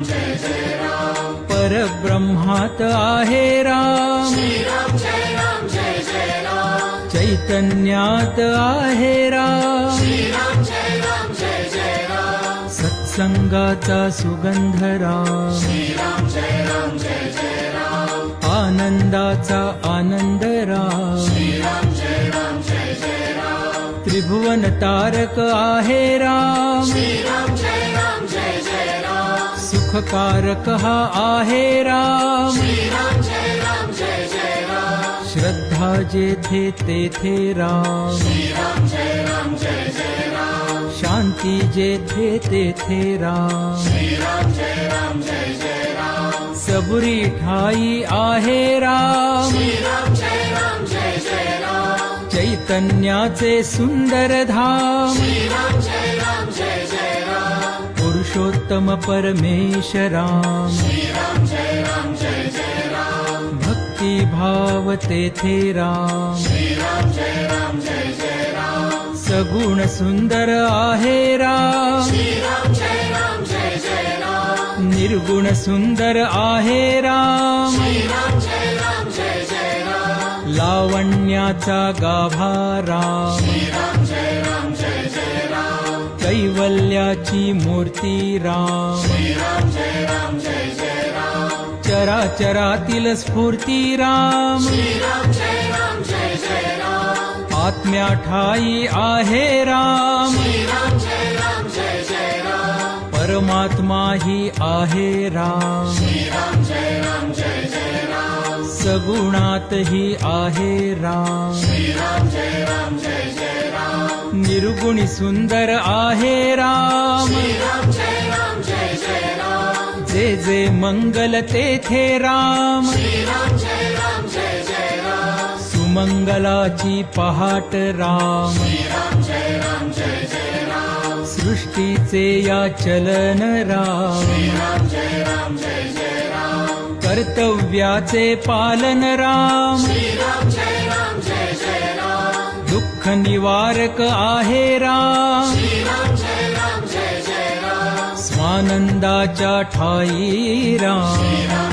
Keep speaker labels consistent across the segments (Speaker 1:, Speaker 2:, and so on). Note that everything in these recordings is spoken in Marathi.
Speaker 1: जय जय राम
Speaker 2: परब्रह्मात आहे राम
Speaker 1: जय राम जय जय राम
Speaker 2: चैतन्यात आहे राम
Speaker 1: जय जय राम
Speaker 2: सत्संगाचा सुगंध राम
Speaker 1: जय राम जय राम
Speaker 2: आनंदाचा आनंद राम
Speaker 1: जय राम जय राम
Speaker 2: त्रिभुवन तारक आहे राम
Speaker 1: जय राम जय राम
Speaker 2: सुखकारक हा आहे राम
Speaker 1: जय राम जय राम
Speaker 2: श्रद्धा जेथे तेथे राम
Speaker 1: जय राम जय राम
Speaker 2: शांती जेथे तेथे राम
Speaker 1: जय राम जय राम
Speaker 2: सबुरी ठाई आहे राम
Speaker 1: जय राम जय राम
Speaker 2: चैतन्याचे सुंदर धाम
Speaker 1: जय राम जय राम
Speaker 2: पुरुषोत्तम परमेश राम
Speaker 1: जय राम जय राम
Speaker 2: भक्ती भाव तेथे राम
Speaker 1: जय राम जय राम
Speaker 2: सगुण सुंदर आहे राम
Speaker 1: जय राम जय राम
Speaker 2: निर्गुण सुंदर आहे राम
Speaker 1: जय राम जय राम
Speaker 2: लावण्याचा गाभा राम
Speaker 1: जय राम जय राम
Speaker 2: कैवल्याची मूर्ती राम
Speaker 1: जय राम जय राम
Speaker 2: चराचरातील स्फूर्ती राम
Speaker 1: जय राम जय राम
Speaker 2: आत्म्या ठाई आहे राम
Speaker 1: जय राम जय राम
Speaker 2: परमात्मा ही आहे राम
Speaker 1: जय राम जय राम
Speaker 2: सगुणात ही आहे राम
Speaker 1: जय राम जय राम
Speaker 2: निर्गुणी सुंदर आहे राम
Speaker 1: जय राम जय राम
Speaker 2: जे जे मंगल तेथे राम
Speaker 1: जय राम जय राम
Speaker 2: सुमंगलाची पहाट राम
Speaker 1: जय राम जय राम
Speaker 2: सृष्टीचे या चलन राम
Speaker 1: जय राम जय राम
Speaker 2: कर्तव्याचे पालन राम
Speaker 1: जय राम जय राम
Speaker 2: दुःख निवारक आहे राम
Speaker 1: जय राम जय राम
Speaker 2: स्वानंदाच्या ठाई राम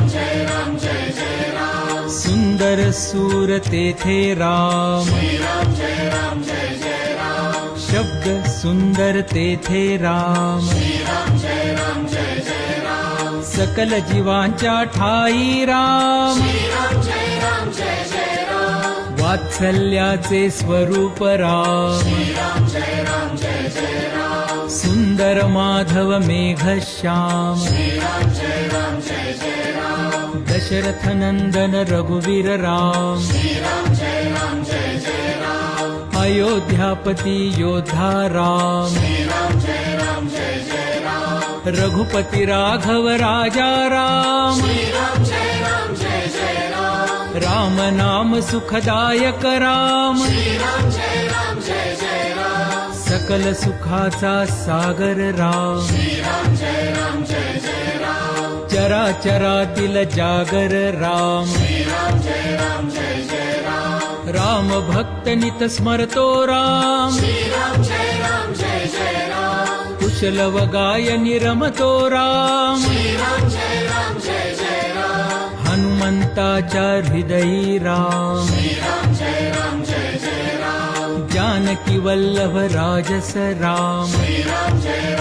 Speaker 1: जय राम जय राम
Speaker 2: सुंदर सूर तेथे राम
Speaker 1: जय राम जय राम
Speaker 2: शब्द सुंदर तेथे राम
Speaker 1: जय राम जय राम
Speaker 2: सकल जीवांच्या ठाई राम
Speaker 1: जय राम जय राम
Speaker 2: वात्सल्याचे स्वरूप राम
Speaker 1: जय राम जय राम
Speaker 2: सुंदर माधव मेघश्याम
Speaker 1: जय राम जय राम
Speaker 2: दशरथ नंदन रघुवीर राम
Speaker 1: जय राम जय राम
Speaker 2: अयोध्यापती योद्धा राम
Speaker 1: जय राम जय राम
Speaker 2: रघुपती राघव राजा राम
Speaker 1: जय राम जय राम
Speaker 2: राम नाम सुखदायक राम
Speaker 1: जय राम जय राम
Speaker 2: सकल सुखाचा सागर राम
Speaker 1: जय राम जय राम
Speaker 2: चराचरातील जागर राम
Speaker 1: जय राम जय राम
Speaker 2: राम भक्त नित स्मरतो राम
Speaker 1: जय राम जय राम
Speaker 2: कुशल व गायनी रमतो राम
Speaker 1: जय राम जय राम
Speaker 2: हनुमंताच्या हृदयी राम
Speaker 1: जय राम जय राम
Speaker 2: जानकी वल्लभ राजस राम
Speaker 1: जय राम जय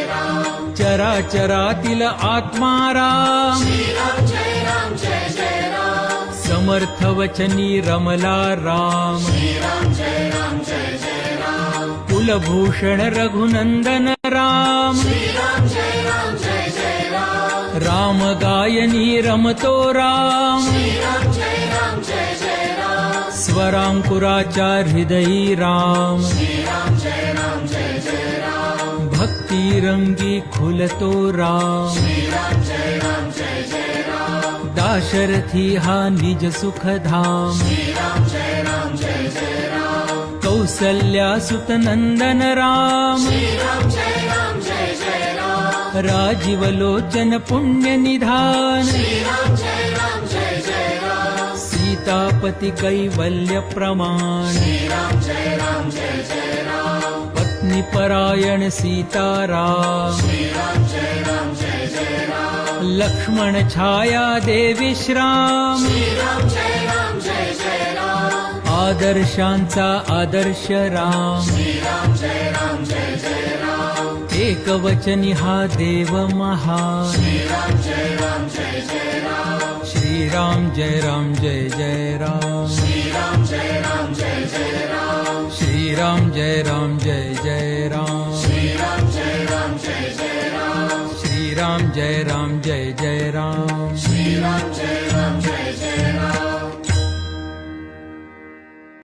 Speaker 1: राम
Speaker 2: चराचरातील आत्मा राम
Speaker 1: जय राम जय राम
Speaker 2: समर्थ वचनी रमला राम
Speaker 1: जय राम जय राम
Speaker 2: कुलभूषण रघुनंदन राम
Speaker 1: जय राम जय राम
Speaker 2: राम गायनी रमतो राम
Speaker 1: जय राम जय राम
Speaker 2: स्वरांकुराच्या हृदयी राम
Speaker 1: जय राम जय राम
Speaker 2: भक्ती रंगी खुलतो राम
Speaker 1: जय राम जय राम
Speaker 2: दाशरथी हा निज सुखधाम
Speaker 1: जय राम जय राम
Speaker 2: कौसल्या सुत नंदन राम
Speaker 1: जय राम जय राम
Speaker 2: राजीव लोचन पुण्य निधान
Speaker 1: जय राम जय राम
Speaker 2: सीतापती कैवल्य प्रमाण
Speaker 1: जय राम जय राम
Speaker 2: पत्नी परायण सीताराम
Speaker 1: जय राम जय
Speaker 2: लक्ष्मण छाया देवी श्राम
Speaker 1: श्रीराम जय राम जय जय राम
Speaker 2: आदर्शांचा आदर्श राम
Speaker 1: श्रीराम जय राम जय जय राम
Speaker 2: एकवचनी हा देव महान
Speaker 1: श्रीराम जय राम जय जय राम
Speaker 2: श्रीराम जय राम जय जय राम
Speaker 1: श्रीराम जय राम जय जय राम
Speaker 2: श्रीराम जय राम जय जय राम
Speaker 1: श्रीराम जय राम जय जय राम
Speaker 2: श्रीराम जय राम जय जय राम